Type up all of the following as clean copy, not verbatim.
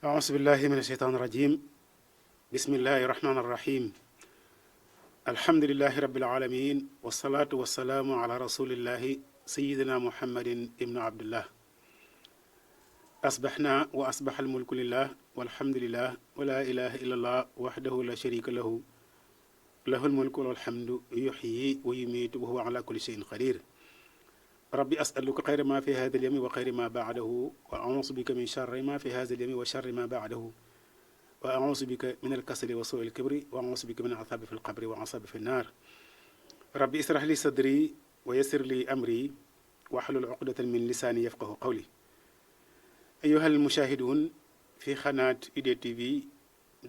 أعوذ بالله من الشيطان الرجيم بسم الله الرحمن الرحيم الحمد لله رب العالمين والصلاة والسلام على رسول الله سيدنا محمد ابن عبد الله أصبحنا وأصبح الملك لله والحمد لله ولا إله إلا الله وحده لا شريك له له الملك والحمد يحيي ويميت وهو على كل شيء قدير ربي أسألك خير ما في هذا اليوم وخير ما بعده وأعوذ بك من شر ما في هذا اليوم وشر ما بعده وأعوذ بك من الكسل وسوء الكبر وأعوذ بك من العذاب في القبر وعذاب في النار ربي اسرح لي صدري ويسر لي أمري واحلل عقدة من لساني يفقه قولي أيها المشاهدون في قناة إيدي تي في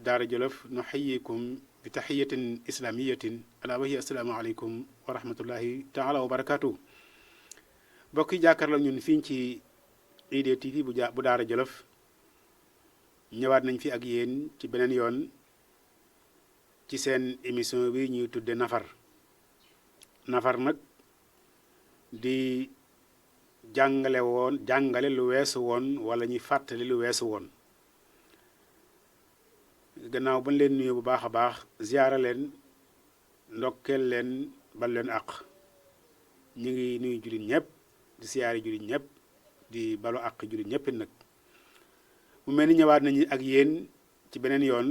دار جولوف نحييكم بتحية إسلامية ألا وهي السلام عليكم ورحمة الله تعالى وبركاته mbokk yi jàkkaarloo ñun fii ci IDD TV bu Daara Jolof ñëwaat nañ fi ak yéen ci beneen yoon ci seen émission bi ñuy tudde nafar nag di jàngale lu weesu woon wala ñuy fàttali lu weesu woon gannaaw bañ leen nuyu bu baax a baax ziyaara leen ndokkeel leen bal leen àq ñu ngi nuyu jullit ñëpp di siyaari jullit ñëpp di balu àq jullit ñëpp nag mu mel ni ñëwaat nañu ak yéen ci beneen yoon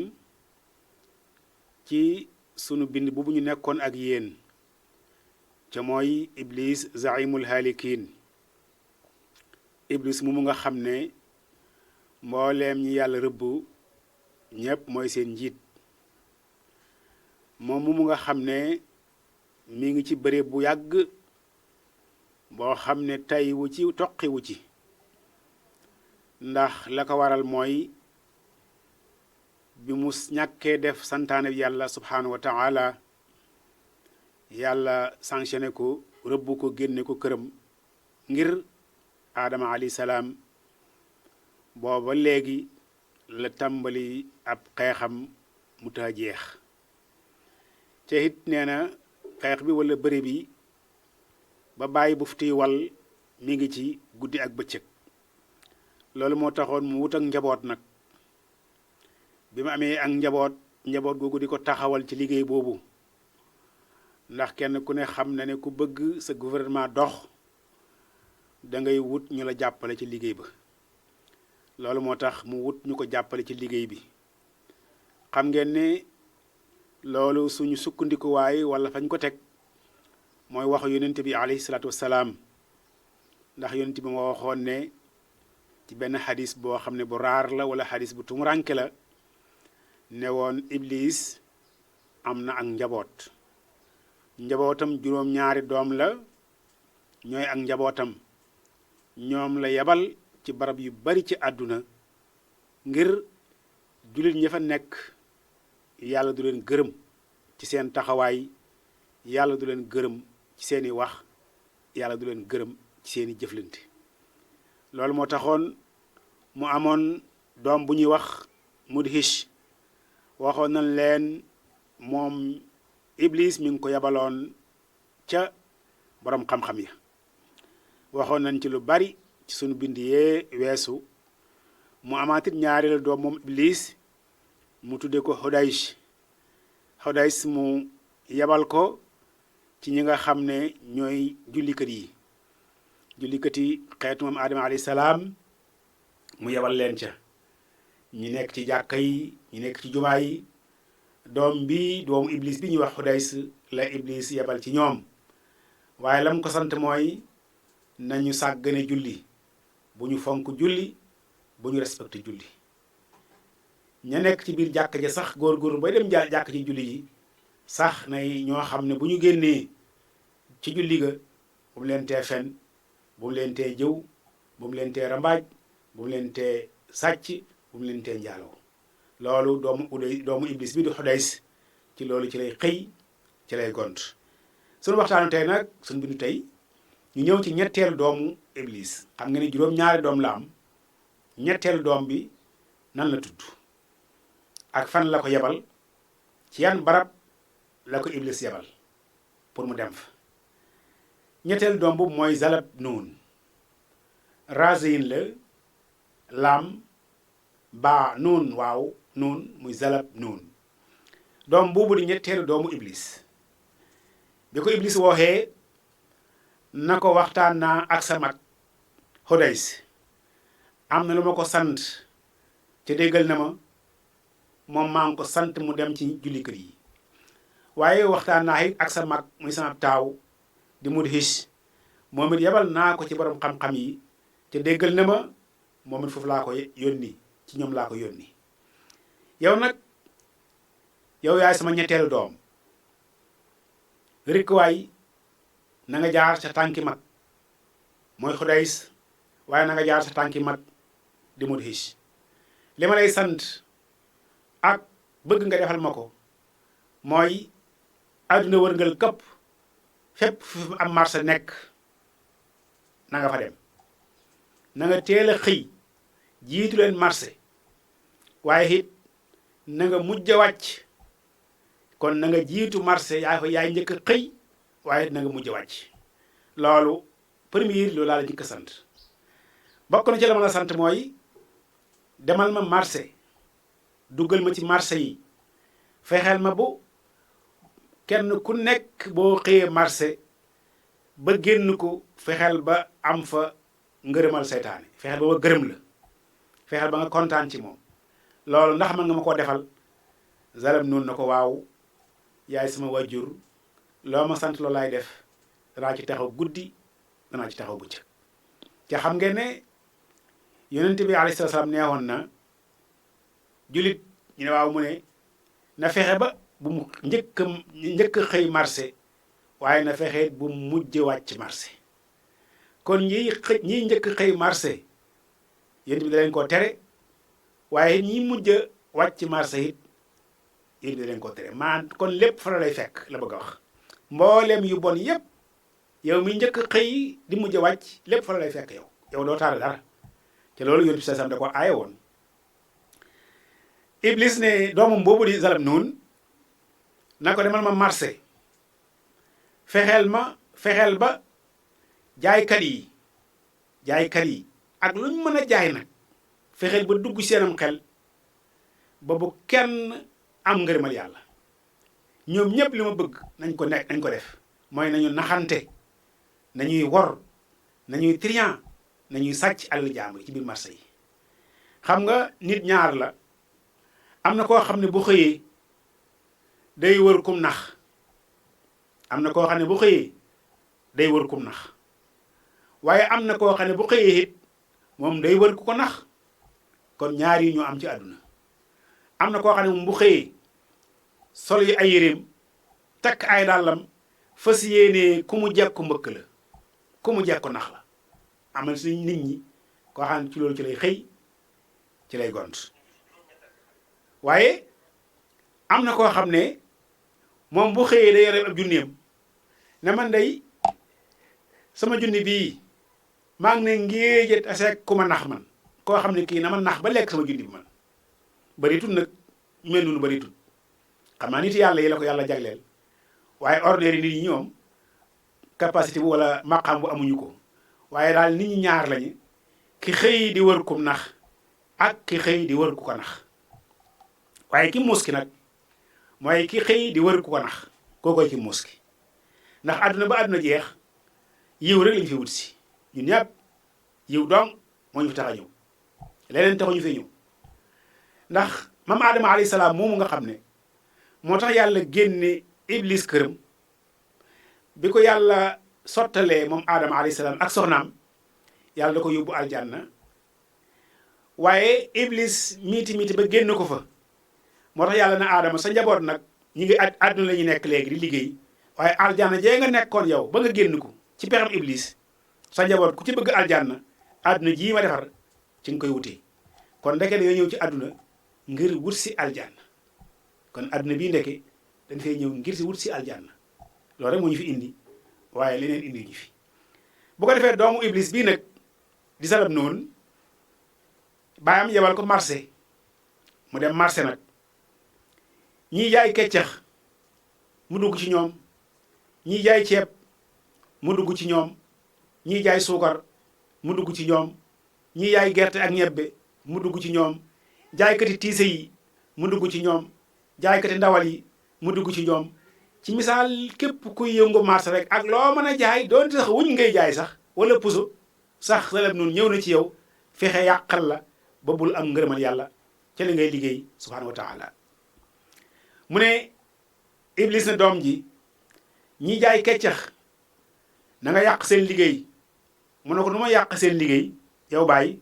ci sunu bind bu ñu nekkoon ak yéen ca mooy iblis zaimul halikin iblis mu nga xam ne mbooleem ñi yàlla rëbb ñëpp mooy seen njiit moom mu nga xam ne mi ngi ci bëre bu yàgg boo xam ne tey wu ci toqiwu ci ndax la ko waral mooy bi mu ñàkkee def santaane bi yàlla subhanahu wa ta'ala yàlla sanctionné ko rëbb ko génne ko këram ngir aadama alayhi salaam booba léegi la tàmbali ab xeexam mu ta jeex te it nee na xeex bi wala bëri bi ba bàyyi bufti wal mi ngi ci guddi ak bëccëg loolu moo taxoon mu wut ak njaboot nag bi mu amee ak njaboot googu di ko taxawal ci liggéey boobu ndax kenn ku ne xam na ne ku bëgg sa gouvernement dox da ngay wut ñu la jàppale ci liggéey ba loolu moo tax mu wut ñu ko jàppale ci liggéey bi xam ngeen ne loolu suñu sukkandikuwaay wala fañ ko teg mooy waxu yonent bi alayhi salaatu wassalaam ndax yonent bi moo waxoon ne ci benn xadis boo xam ne bu raar la wala xadis bu tumuranke la ne woon iblis am na ak njabootam juróom-ñaari doom la ñooy ak njabootam ñoom la yebal ci barab yu bari ci àdduna ngir jullit ña fa nekk yàlla du leen gërëm ci seen taxawaay yàlla du leen gërëm ci seeni wax yàlla du leen gërëm ci seeni jëflante loolu moo taxoon mu amoon doom bu ñuy wax mudhish waxoon nañ leen moom iblis mi ngi ko yabaloon ca borom xam-xam ya waxoon nañ ci lu bari ci sunu bind yee weesu mu amaatit ñaareelu doom moom iblis mu tudde ko Hudaysh mu yabal ko ci ñi nga xam ne ñooy jullikat yi xeetu moom Adama alayhi salaam mu yebal leen ca ñi nekk ci jàkka yi ñi nekk ci jumaa yi doomu iblis bi ñuy wax Xudays la iblis yebal ci ñoom waaye lam ko sant mooy nañu sàggane julli bu ñu fonk julli bu ñu respecté julli ña nekk ci biir jàkka ja sax góor bay dem jàkk ci julli yi sax nay ñoo xam ne bu ñu génnee ci julli ga bu mu leen tee fen bu mu leen tee jëw bu mu leen tee rambaaj bu mu leen tee sàcc bu mu leen tee njaaloo loolu doomu iblis bi di Xudays ci loolu ci lay xëy ci lay gont sunu waxtaanu tey nag sunu bindu tey ñu ñëw ci ñetteelu doomu iblis xam nga ni juróom-ñaari doom la am ñetteelu doom bi nan la tudd ak fan la ko yebal ci yan barab la ko iblis yebal pour mu dem fa ñetteel doom bu mooy Zalab Nuun Raziin la laam baa nuun waaw nuun muy zalab nuun doom boobu di ñetteelu doomu iblis bi ko iblis waxee na ko waxtaan naa ak sa mag Xudays am na lu ma ko sant ca déggal na ma moom maa ngi ko sant mu dem ci julli kër yi waaye waxtaan naa it ak sa mag muy sama taaw di Mudhis moom it yebal naa ko ci borom xam-xam yi ca déggal na ma moom it foofu laa ko yónni ci ñoom laa ko yónni yow nag yow yaay sama ñetteelu doom rikk waay na nga jaar sa tànki mag mooy Xudays waaye na nga jaar sa tànki mag di Mudhis li ma lay sant ak bëgg nga defal ma ko mooy àdduna wërngal këpp fépp fi am marché nekk na nga fa dem na nga teel a xëy jiitu leen marché waaye it na nga mujj a wàcc kon na nga jiitu marché yaay njëkk a xëy waaye na nga mujj a wàcc loolu premier loolu laa la njëkk a sant bokk na ci la ma la sant mooy demal ma marché duggal ma ci marché yi fexeel ma bu kenn ku nekk boo xëyee marché ba génn ko fexeel ba am fa ngërëmal seytaane fexeel ba gërëm la fexeel ba nga kontaan ci moom loolu ndax man nga ma koo defal zalam noonu na ko waaw yaay sama wajur loo ma sant loolu laay def danaa ci taxaw guddi danaa ci taxaw bëccëg te xam ngeen ne yonent bi alayhi salaam neexoon na jullit ñu ne waaw mu ne na fexe ba bu mu njëkk xëy marché waaye na fexe bu mu mujj wàcc marché kon ñiy njëkk xëy marché yonent bi da leen koo tere waaye ñi mujj wàcc marché it yonent bi da leen koo tere kon lépp fa la lay fekk la bëgg a wax mboolem yu bon yépp yow mi njëkk xëy di mujj wàcc lépp fa la lay fekk yow doo taal dara te loolu yonent bi sallallahu alayhi wasallam da ko aaye woon iblis ne doomam boobu di zalam noon na ko demal ma marché fexeel ba jaaykat yi ak luñ mën a jaay nag fexeel ba dugg seenam xel ba bu kenn am ngërëmal yàlla ñoom ñëpp li ma bëgg nañ ko def mooy nañu naxante nañuy wor nañuy trian nañuy sàcc alal jàmbur ci biir marché yi xam nga nit ñaar la am na koo xam ne bu xëyee day wër kum nax am na koo xam ne bu xëyee day wër kum nax waaye am na koo xam ne bu xëyee it moom day wër ku ko nax kon ñaar yi ñoo am ci àdduna am na koo xam ne moom bu xëyee sol yi ay yéreem takk ay dàllam fas yéenee ku mu jekku mbëkk la ku mu jekku nax la am na suñ nit ñi koo xam ne ci loolu ci lay xëy ci lay gont waaye am na koo xam ne moom bu xëyee day yore ab junneem ne man day sama junni bii maa ngi ne ngéejët aseeg ku ma nax man koo xam ne kii na ma nax ba lekk sama junni bi man baritul nag mel nunu baritul xam naa nit yàlla yi la ko yàlla jagleel waaye ordinaire nit ñi ñoom capacité bu wala maqaam bu amuñu ko waaye daal nit ñi ñaar lañu ki xëy di wër kum nax ak ki xëy di wër ku ko nax waaye ki muus ki nag mooy ki xëy di wër ku ko nax kookoy ki muus ki ndax àdduna ba àdduna jeex yiw rek lañu fi wut si ñun ñëpp yiw dong moo ñu fi tax a ñëw leneen taxuñu fi ñëw ndax maam Adama alayhi salaam moomu nga xam ne moo tax yàlla génne iblis këram bi ko yàlla sottalee moom Adama alayhi salaam ak soxnaam yàlla da ko yóbbu aljanna waaye iblis miiti ba génn ko fa moo tax yàlla na Adama sa njaboot nag ñi ngi àdduna la ñu nekk léegi di liggéey waaye aljanna jee nga nekkoon yow ba nga génn ko ci pexam iblis sa njaboot ku ci bëgg aljanna àdduna jii ma defar ci nga koy wutee kon ndeke dañoo ñëw ci àdduna ngir wut si aljanna kon àdduna bii ndeke dañ fay ñëw ngir si wut si aljanna loolu rek moo ñu fi indi waaye leneen indi ñu fi bu ko defee doomu iblis bii nag di salab noonu baayam yebal ko marché mu dem marché nag ñii jaay keccax mu dugg ci ñoom ñii jaay ceeb mu dugg ci ñoom ñii jaay suukar mu dugg ci ñoom ñii jaay gerte ak ñebbe mu dugg ci ñoom jaaykati tiise yi mu dugg ci ñoom jaaykati ndawal yi mu dugg ci ñoom ci misaal képp kuy yëngu marché rek ak loo mën a jaay doonte sax wuñ ngay jaay sax wala puso sax Salab Nun ñëw na ci yow fexe yàqal la ba bul am ngërëmal yàlla ca li ngay liggéey subhanahu wa taala mu ne Iblis na doom ji ñi jaay keccax na nga yàq seen liggéey mu ne ko nu ma yàq seen liggéey yow bàyyi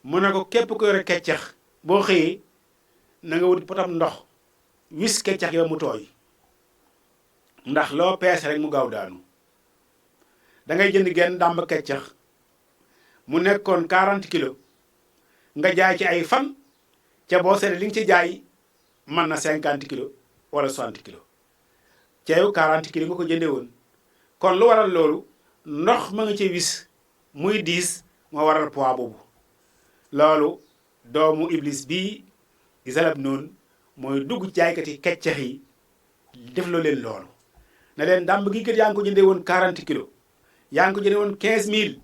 mu ne ko képp ko yore keccax boo xëyee na nga wut potam ndox wis keccax yow mu tooy ndax loo peese rek mu gaaw daanu da ngay jënd genn dàmb keccax mu nekkoon 40 kilos nga jaay ci ay fan ca boo seetee li nga ci jaay mën na 50 kilos wala 60 kilos ca yow 40 kilos nga ko jëndee woon kon lu waral loolu ndox ma nga ci wis muy diis moo waral poids boobu loolu doomu Iblis bii di Salab Nun mooy dugg jaaykati keccax yi def loo leen loolu na leen dàmb gi kat yaa ngi ko jëndee woon 40 kilos yaa ngi ko jëndee woon 15000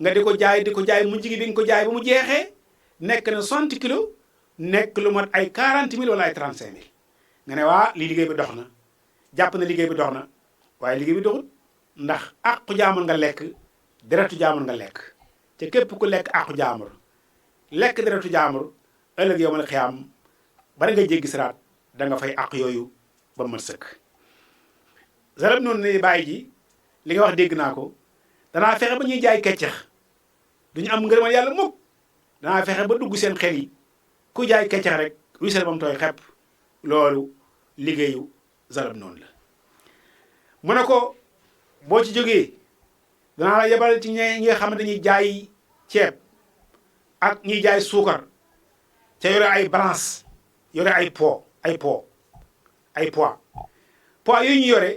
nga di ko jaay mujj gi di nga ko jaay ba mu jeexee nekk na 60 kilos nekk lu mat ay 40000 wala ay 35000 nga ne waa lii liggéey bi dox na jàpp na liggéey bi dox na waaye liggéey bi doxut ndax àqu jaamur nga lekk deretu jaamur nga lekk te képp ku lekk àqu jaamur lekk deretu jaamur ëllëg yow mal xiyaam bari nga jéggi siraat da nga fay àq yooyu ba mat sëkk. Salab Nun ne bàyyi ji li nga wax dégg naa ko danaa fexe ba ñuy jaay keccax duñu am ngërëmal yàlla mukk danaa fexe ba dugg seen xel yi ku jaay keccax rek ruisel ba mu tooy xepp loolu liggéeyu Salab Nun la mu ne ko boo ci jógee danaa la yebal ci ñi nga xam ne dañuy jaay ceeb ak ñiy jaay suukar ca yore ay balance yore ay poids yooyu ñu yore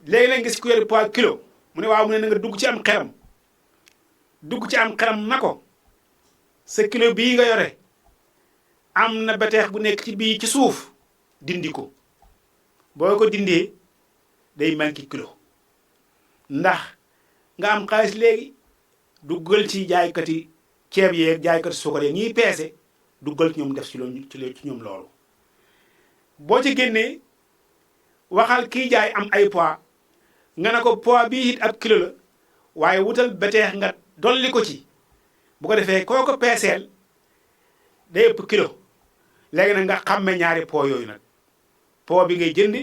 léegi lañ gis ku yore poids kilo mu ne waaw mu ne na nga dugg ci am xelam na ko sa kilo bii nga yore am na beteex bu nekk ci bii ci suuf dindi ko boo ko dindee day manqué kilo ndax nga am xaalis léegi duggal ci jaaykati ceeb yeeg jaaykati suukar yeeg ñiy peese duggal ci ñoom def ci ñoom loolu boo ci génnee waxal kii jaay am ay poids nga ne ko poids bii it ab kilo la waaye wutal beteex nga dolli ko ci bu ko defee koo ko peeseel day ëpp kilo léegi nag nga xàmme ñaari poids yooyu nag poids bi ngay jëndi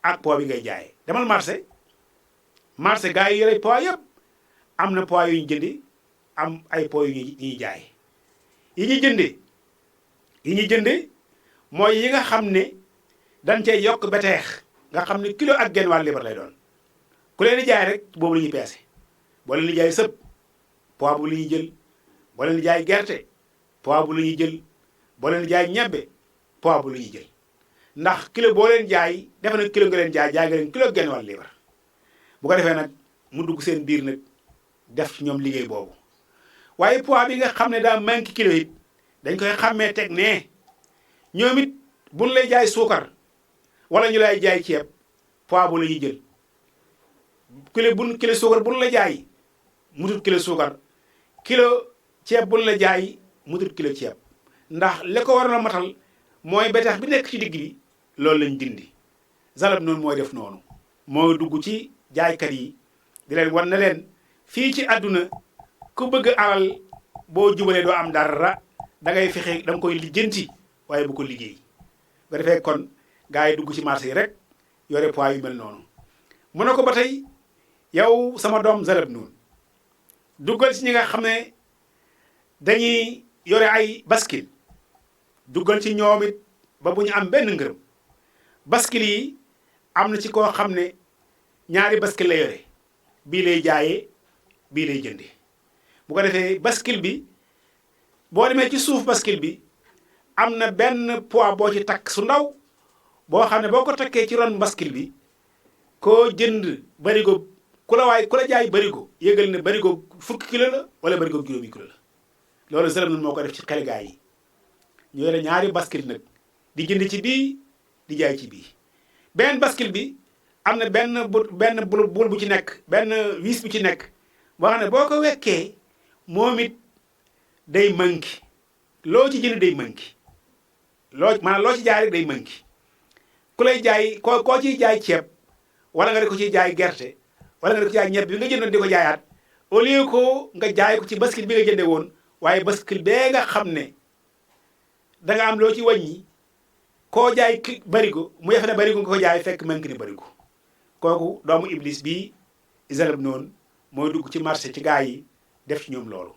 ak poids bi ngay jaay demal marché gars yi yore poids yëpp am na poids yu ñu jëndi am ay poids yu ñuy jaay yi ñuy jënde mooy yi nga xam ne dañ cey yokk beteex nga xam ne kilo ak genn wàll libar lay doon ku leen di jaay rek boobu la ñuy peese boo leen di jaay sëb poids bu la ñuy jël boo leen di jaay gerte poids bu la ñuy jël boo leen di jaay ñebbe poids bu la ñuy jël ndax kilo boo leen jaay defe na kilo nga leen jaay nga leen kilo genn wàll libar bu ko defee nag mu dugg seen biir nag def ci ñoom liggéey boobu waaye poids bi nga xam ne daa manqué kilo it dañ koy xàmmee teg ne ñoom it buñ lay jaay suukar wala ñu lay jaay ceeb poids bu la ñuy jël kilo suukar buñ la jaay mutut kilo suukar kilo ceeb buñ la jaay mutut kilo ceeb ndax li ko waroon a matal mooy beteex bi nekk ci digg bi loolu lañ dindi Salab Nun mooy def noonu mooy dugg ci jaaykat yi di leen wan na leen fii ci àdduna ku bëgg alal boo jubalee doo am dara da ngay fexe da nga koy lijjanti waaye bu ko liggéey ba defee kon gars yi dugg ci marché yi rek yore poids yu mel noonu mu ne ko ba tey yow sama doom Salab Nun duggal ci ñi nga xam ne dañuy yore ay bascule duggal ci ñoom it ba bu ñu am benn ngërëm bascule yi am na ci koo xam ne ñaari bascule la yore bii lay jaayee bii lay jënde bu ko defee bascule bi boo demee ci suuf bascule bi am na benn poids boo ci takk su ndaw boo xam ne boo ko takkee ci ron bascule bi koo jënd barigo ku la jaay barigo yëgal ne barigo fukki kilo la wala barigo juróomi kilo la loolu Salab Nun moo ko def ci xel gaa yi ñu yore ñaari bascule nag di jënd ci bii di jaay ci bii benn bascule bi am na benn bul bu ci nekk benn vis bu ci nekk boo xam ne boo ko wekkee moom it day manqué loo ci jënd day manqué maanaam loo ci jaay rek day manqué ku lay jaay koo ciy jaay ceeb wala nga di ko ciy jaay gerte wala nga di ko jaay ñebe bi nga jëndoon di ko jaayaat au lieu que nga jaay ko ci bascule bi nga jënde woon waaye bascule bee nga xam ne da nga am loo ci wàññi koo jaay barigo mu defe ne barigo nga ko jaay fekk manqué ni barigo kooku doomu iblis bii Zalab noonu mooy dugg ci marché ci gaa yi def ci ñoom loolu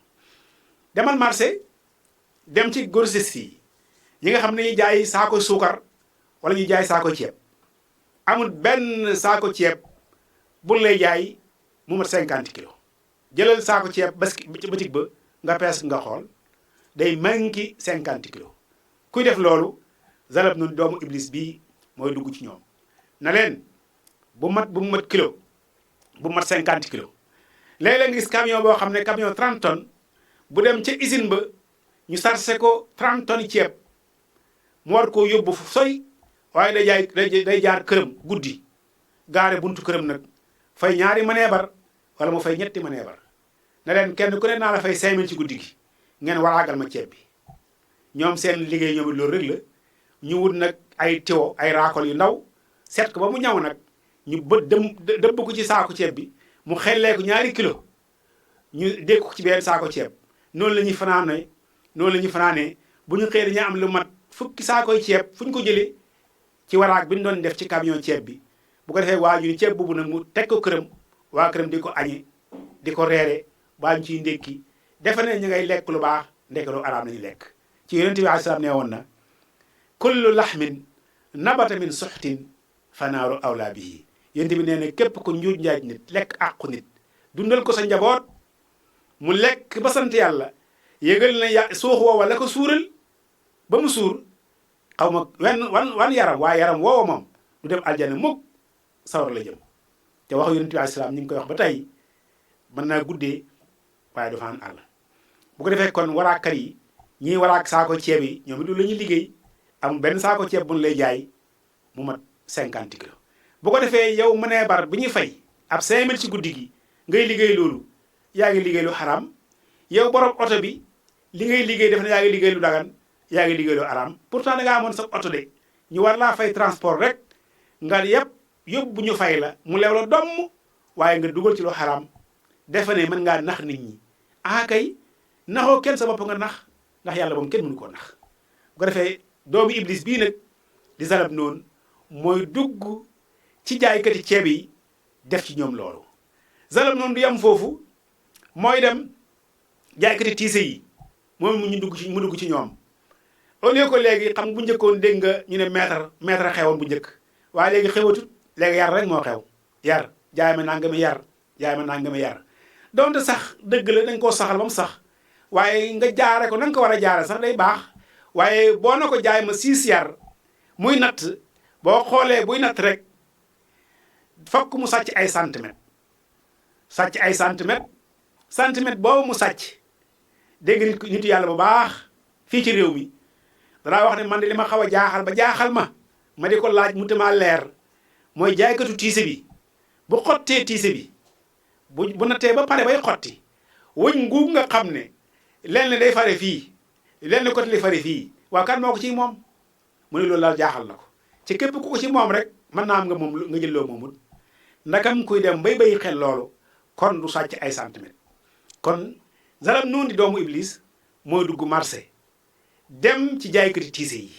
demal marché dem ci grossiste yi nga xam ne ñuy jaay saako suukar wala ñuy jaay saako ceeb amul benn saako ceeb buñ lay jaay mu mat 50 kilos jëlal saako ceeb ci bëtig ba nga pees nga xool day manqué 50 kilos kuy def loolu Zalab noonu doomu iblis bii mooy dugg ci ñoom na leen bu mat kilo bu mat 50 kilos léeg-léeg nga gis camion boo xam ne camion 30 tonnes bu dem ca usine ba ñu sarse ko 30 tonnes ceeb mu war koo yóbbu fu sori waaye day jaar këram guddi gaare buntu këram nag fay ñaari maneebar wala mu fay ñetti maneebar ne leen kenn ku ne naa la fay 5000 ci guddi gi ngeen waraagal ma ceeb bi ñoom seen liggéey ñoom loolu rek la ñu wut nag ay tiwo ay raakol yu ndaw seet ko ba mu ñaw nag ñu dëbb ko ci saako ceeb bi mu xellee ko ñaari kilo ñu dégg ko ci benn saako ceeb noonu la ñuy fanaanee bu ñu xëyee dañuy am lu mat fukki saakoy ceeb fu ñu ko jëlee ci waraag bi ñu doon def ci camion ceeb bi bu ko defee waa ñu ceeb boobu nag mu teg ko këram waa këram di ko añe di ko reere baa ñu ciy ndékki defe ne ñu ngay lekk lu baax ndekk lu araam nañu lekk ci yonent bi alayhi salaam nee woon na kullu laxmin nabata min suxtin fanaaru awlaa bihi yonent bi nee na képp ku njuuj njaaj nit lekk àqu nit dundal ko sa njaboot mu lekk ba sant yàlla yëgal na suux woowa la ko suural ba mu suur xaw ma wan yaram waaye yaram woowa moom du dem aljana mukk sawar la jëm te wax yonent bi alayhi salaam ñu ngi koy wax ba tey mën naa guddee waaye du faan àll bu ko defee kon waraakat yi ñiy waraak saako ceeb yi ñoom it du la ñuy liggéey am benn saako ceeb bu ñu lay jaay mu mat 50 kilos bu ko defee yow mënee bar bi ñuy fay ab 5000 ci guddi gi ngay liggéey loolu yaa ngi liggéey lu xaraam yow borom oto bi li ngay liggéey def na yaa ngi liggéey lu dagan yaa ngi liggéey lu xaraam pourtant da ngaa amoon sa oto de ñu war laa fay transport rek nga yóbbu ñu fay la mu leew la domm waaye nga dugal ci lu xaraam defe ne mën ngaa nax nit ñi kay naxoo kenn sa bopp nga nax ndax yàlla moom kenn mënu koo nax bu ko defee doomu iblis bii nag di Zalab noonu mooy dugg ci jaaykati ceeb yi def ci ñoom loolu Zalab noonu du yam foofu mooy dem jaaykati tiise yi moom mu dugg ci ñoom au lieu que léegi xam bu njëkkoon dégg nga ñu ne maître xewoon bu njëkk waaye léegi xewatut léegi yar rek moo xew yar jaay ma nangami yar donte sax dëgg la dañ koo saxal ba mu sax waaye nga jaare ko na nga ko war a jaare sax day baax waaye boo na ko jaay ma 6 yar muy natt boo xoolee buy natt rek fokk mu sàcc ay centimètre boobu mu sàcc dégg nitu yàlla bu baax fii ci réew mi danaa wax ne man de li ma xaw a jaaxal ma di ko laaj mu tama leer mooy jaaykatu tiise bi bu xottee tiise bi bu nattee ba pare bay xotti wëñ nguub nga xam ne lenn day fare fii lenn côté li fare fii waa kan moo ko ci moom mu ne loolu daal jaaxal na ko ci képp ku ko ci moom rek mën naa am nga jël loo moomut ndakam kuy dem bay xel loolu kon du sàcc ay centimètres kon Zalab noonu di doomu iblis mooy dugg marché dem ci jaaykati tiise yi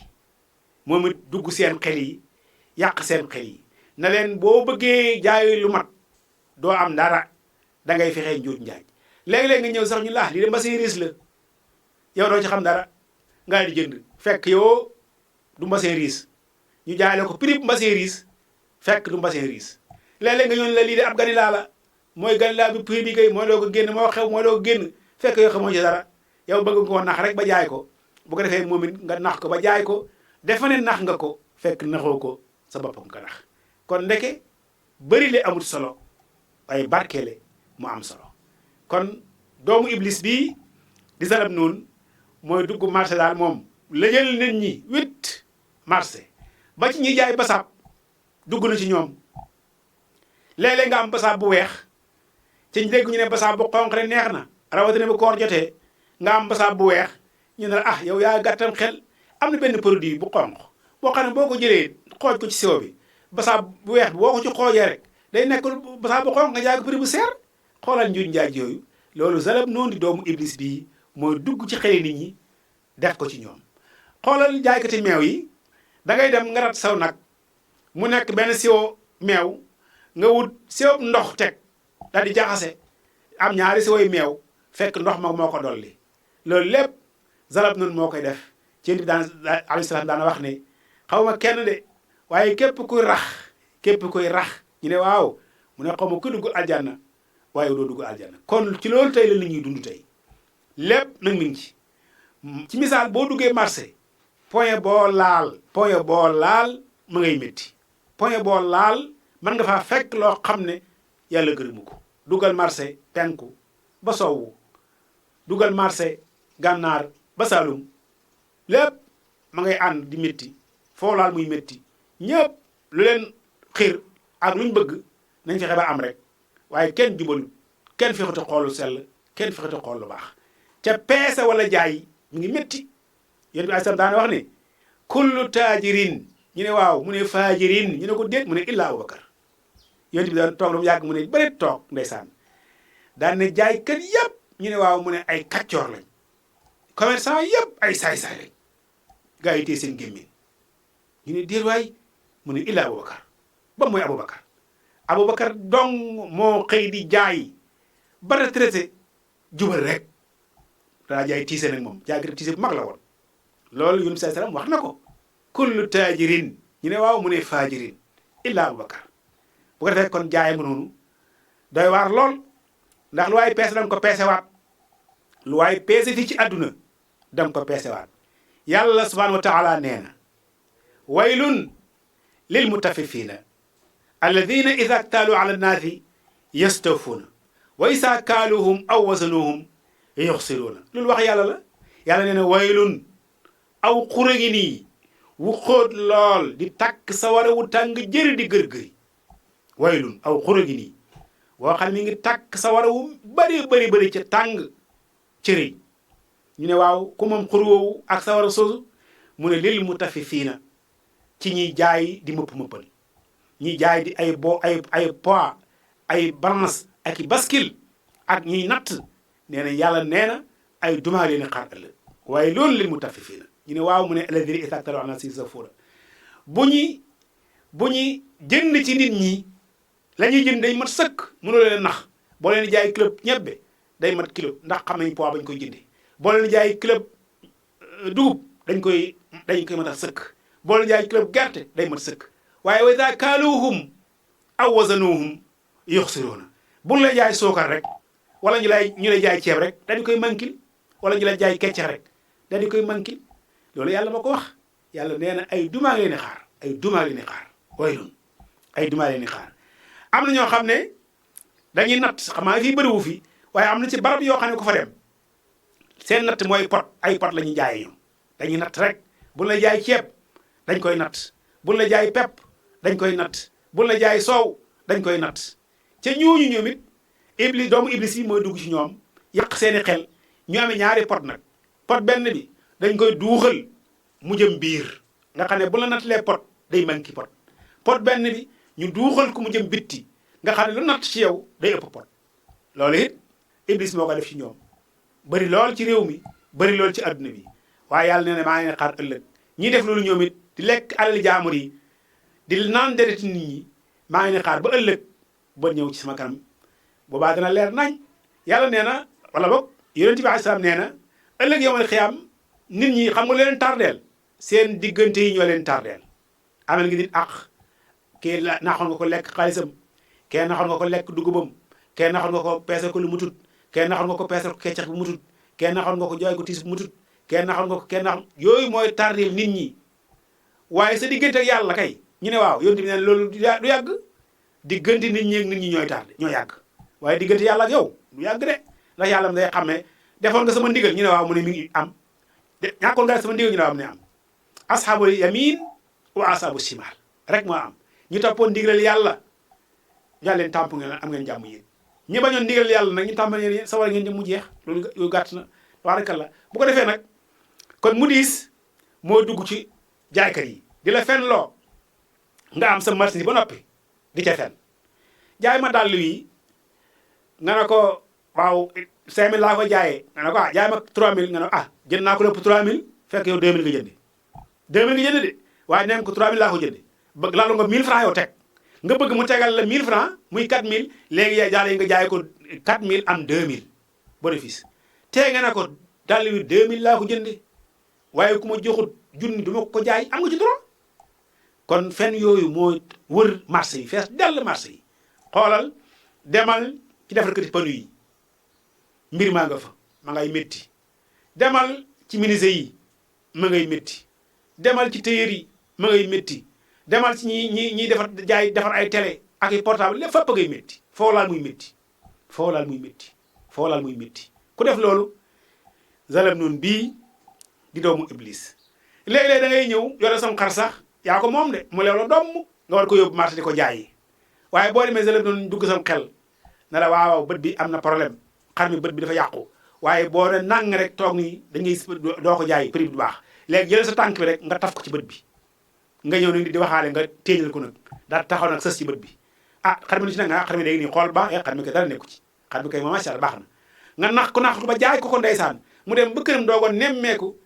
moom it dugg seen xel yi yàq seen xel yi na leen boo bëggee jaay lu mat doo am dara da ngay fexee njuuj njaaj léeg-léeg nga ñëw sax ñu lii de mbasin riis la yow doo ci xam dara nga di jënd fekk yow du mbasin riis ñu jaay la ko prix mbasin riis fekk du mbasin riis léeg-léeg nga ñëw la lii de ab ganilaa la mooy ganilaa bi prix bi kay mooy doo ko génn moo xew mooy doo ko génn fekk yoo xamoo ci dara yow bëgg nga ko nax rek ba jaay ko bu ko defee moom it nga nax ko ba jaay ko defe ne nax nga ko fekk naxoo ko sa boppam nga nax kon ndeke bëri le amul solo waaye barkeele mu am solo kon doomu iblis bii di Zalab noonu mooy dugg marché daal moom la jël nit ñi 8 marché ba ci ñi jaay basaab dugg na ci ñoom léeg-léeg nga am basaab bu weex ci dégg ñu ne basaab bu xonq rek neex na rawatina bu koor jotee nga am basaab bu weex ñu ne la ah yow yaa gàttam xel am na benn produit bu xonq boo xam ne boo ko jëlee xooj ko ci siwo bi basaab bu weex bi boo ko ci xoojee rek day nekk basaab bu xonq nga jaay ko prix bu seer xoolal njuuj njaaj yooyu loolu Zalab noonu di doomu iblis bii mooy dugg ci xeli nit ñi def ko ci ñoom xoolal jaaykati meew yi da ngay dem nga rat saw nag mu nekk benn siwo meew nga wut siwo ndox teg daal di jaxase am ñaari siwoy meew fekk ndox ma moo ko dolli loolu lépp Zalab noonu moo koy def ci yéen bi daan alayhi salaam daana wax ne xaw ma kenn de waaye képp kuy rax ñu ne waaw mu ne xaw ma ku dugg aljanna waaye doo dugg aljanna kon ci loolu tey la nit ñuy dund tey lépp nag mi ngi ci misaal boo duggee marché point boo laal ma ngay métti point boo laal mën nga faa fekk loo xam ne yàlla gërëmu ko dugal marché penku ba sowwu dugal marché gànnaar ba Saalum lépp ma ngay ànd di métti foo laal muy métti ñëpp lu leen xiir ak luñ bëgg nañ fexe ba am rek waaye kenn jubalu kenn fexete xool lu sell kenn fexete xool lu baax ca peese wala jaay mi ngi métti yéen bi asam daana wax ne kullu taajirin ñu ne waaw mu ne faajirin ñu ne ko déet mu ne illa Abubakar yéen bi daan toog lu mu yàgg mu ne bëri toog ndeysaan daan ne jaay kat yëpp ñu ne waaw mu ne ay kaccoor lañ commerçant yëpp ay saay-saay lañ gaa yi téye seen gémmiñ ñu ne déet waay mu ne illa Abubakar ba mooy Abubakar dong moo xëy di jaay ba retraité jubal rek daa jaay tiise nag moom jaay tiise bu mag la woon loolu Yunus sallallahu alayhi wasallam wax na ko kullu taajirin ñu ne waaw mu ne faajirin illa Abubakar bu ko defee kon jaay nga noonu doy waar lool ndax lu waay peese danga ko peese waat lu waay peese fii ci àdduna danga ko peese waat yàlla subhanahu wa taala nee na waylun lil mutaffifina alladina ida ktaaluu ala nnaasi yastawfuuna wa isa kaaluhum aw wasanuhum yuxsiruuna loolu wax yàlla la yàlla nee na waylun aw xura ngi nii wu xóot lool di takk sawara wu tàng jëri di gër-gëri waylun aw xura ngi nii woo xam ne mi ngi takk sawara wu bëri ca tàng cëri ñu ne waaw ku moom xur woowu ak sawara soosu mu ne lil mutaffifiina ci ñiy jaay di mëppal ñiy jaay di ay poids ay balance ak i bascule ak ñiy natt nee na yàlla nee na ay dumaa leen xaar ëllëg waaye loolu lil mutaffifiina ñu ne waaw mu ne alladina iza ktaluu ala naasi yastawfuuna bu ñuy jënd ci nit ñi la ñuy jënd day mat sëkk mënoo leen nax boo leen jaay kilo ñebbe day mat kilo ndax xam nañ poids bañ koy jëndee boo leen jaay kilo dugub dañ koy mat a sëkk boo leen jaay kilo gerte day mat sëkk waaye wa iza kaaluuhum aw wazanuuhum yuxsiruuna buñ la jaay sookar rek wala ñu lay jaay ceeb rek dañu koy mankil wala ñu lay jaay keccax rek dañu koy mankil loolu yàlla ma ko wax yàlla nee na ay dumaa leen di xaar ay dumaa leen di xaar waylun ay dumaa leen di xaar am na ñoo xam ne dañuy natt xam naa fii bëriwu fi waaye am na ci barab yoo xam ne ku fa dem seen natt mooy ay pot la ñuy jaayee ñoom dañuy natt rek buñ la jaay ceeb dañ koy natt buñ la jaay pepp dañ koy natt buñ la jaay soow dañ koy natt ca ñooñu ñoom it doomu iblis yi mooy dugg ci ñoom yàq seeni xel ñu amee ñaari pot nag pot benn bi dañ koy duuxal mu jëm biir nga xam ne bu la nattalee pot day manqué pot benn bi ñu duuxal ko mu jëm bitti nga xam ne lu natt ci yow day ëpp pot loolu it iblis moo ko def ci ñoom bëri lool ci réew mi bëri lool ci adduna bi waaye yàlla nee na maa ngi xaar ëllëg ñi def loolu ñoom it di lekk alal jaamur yi di naan dereti nit ñi maa ngi xaar ba ëllëg ba ñëw ci sama kanam boobaa dana leer nañ yàlla nee na wala boog yonent bi alayhi salaam nee na ëllëg yawmal xiyaam nit ñi xam nga leen tardeel seen diggante yi ñoo leen tardeel amal ngi nit ak kii naxoon nga ko lekk xaalisam kee naxoon nga ko lekk dugubam kee naxoon nga ko peese ko lu mutut kee naxoon nga ko peese ko keccax bu mutut kee naxoon nga ko jooy ko tiis bu mutut kee naxoon nga ko kee naxoon yooyu mooy tardeel nit ñi waaye sa diggante ak yàlla kay ñu ne waaw yonent bi ne loolu du yàgg diggante nit ñi ak nit ñi ñooy tardé ñoo yàgg waaye diggante yàlla ak yow du yàgg de ndax yàlla day xam ne defoon nga sama ndigal ñu ne waaw mu ne mi ngi am ñàkkoon nga sama ndigal ñu ne waaw mu ne am ashabul yamin wa ashabu shimal rek moo am ñu toppoon ndigal yàlla yàlla leen tàmp ngeen am ngeen jàmm yéen ñi bañoon ndigal yàlla nag ñu tàmbal yéen sawar ngeen jëm mu jeex loolu gàtt na tabarakallah bu ko defee nag kon mu diis moo dugg ci jaaykat yi di la fen loo nga am sa marchandise ba noppi di ca fen jaay ma dàll wi nga ne ko waaw 5000 laa ko jaayee nga ne ko jaay ma 3000 nga ne jënd naa ko lépp 3000 fekk yow 2000 nga jëndi 2000 nga jënd de waaye neen ko 3000 laa ko jëndi bëgg laalu nga 1000 francs yow teg nga bëgg mu tegal la 1000 francs muy 4000 léegi jaale yi nga jaay ko 4000 am 2000 bénéfice tee nga ne ko dàll wi 2000 laa ko jënde waaye ku ma joxut junni du ma ko jaay am nga ci droit kon fen yooyu moo wër marché yi fees dell marché yi xoolal demal ci defarkati panu yi mbir maa nga fa ma ngay métti demal ci menuisier yi ma ngay métti demal ci tailleur yi ma ngay métti demal ci ñi defar ay télé ak i portable lépp fépp ngay métti foo laal muy métti foo laal muy métti foo laal muy métti ku def loolu zalam noonu bii di doomu iblis léeg-léeg da ngay ñëw yore sam xar sax yaa ko moom de mu leew la doom nga war ko yóbbu marché di ko jaayi waaye boo demee zalam noonu dugg sam xel ne la waaw bët bi am na problème xar mi bët bi dafa yàqu waaye boo ne nàng rek toog nii dañuy doo ko jaay prix bu baax léegi jëlee sa tànk bi rek nga taf ko ci bët bi nga ñëw nag di waxaale nga téeñal ko nag daal taxaw nag sës ci bët bi xar mi lu ci nag xar mi léegi nii xool baax xar mi kay dara nekku ci xar mi kay ma macha Allah baax na nga nax ko ba jaay ko ndeysaan mu dem ba këram doogoon nemmeeku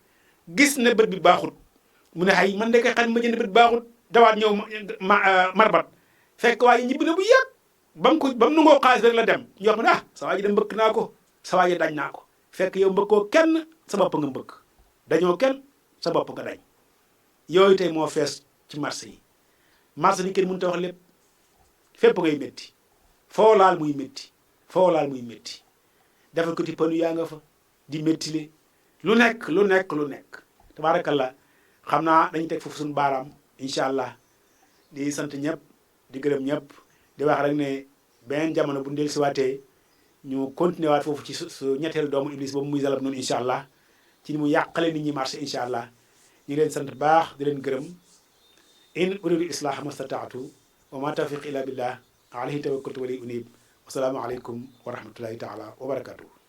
gis ne bët bi baaxut mu ne xay man de kay xar mi ma jënd bët baaxut dawaat ñëw marbat fekk waa ji ñibbi na bu yàgg ba mu nangoo xaalis rek la dem ñu wax mu ne sa waa ji dem mbëkk naa ko sa waa ji dañ naa ko fekk yow mbëkkoo kenn sa bopp nga mbëkk dañoo kenn sa bopp nga dañ yooyu tey moo fees ci marché yi marché ni kenn mënut a wax lépp fépp ngay métti foo laal muy métti foo laal muy métti defal ko ti panu yaa nga fa di méttile lu nekk tabaarakallah xam naa dañu teg foofu suñu baaraam incha allah di sant ñëpp di gërëm ñëpp di wax rek ne beneen jamono bu ndel si waatee ñu continuer waat foofu ci su ñetteelu doomu iblis boobu muy zalab noonu incha allah ci ni mu yàqale nit ñi marché incha allah ñu ngi leen sant baax di leen gërëm in uridu islaha mastataatu wa ma tawfiq illa billah alayhi tawakkaltu wa ilayhi unib wasalaamu aleykum wa rahmatullahi taala wa barakatuh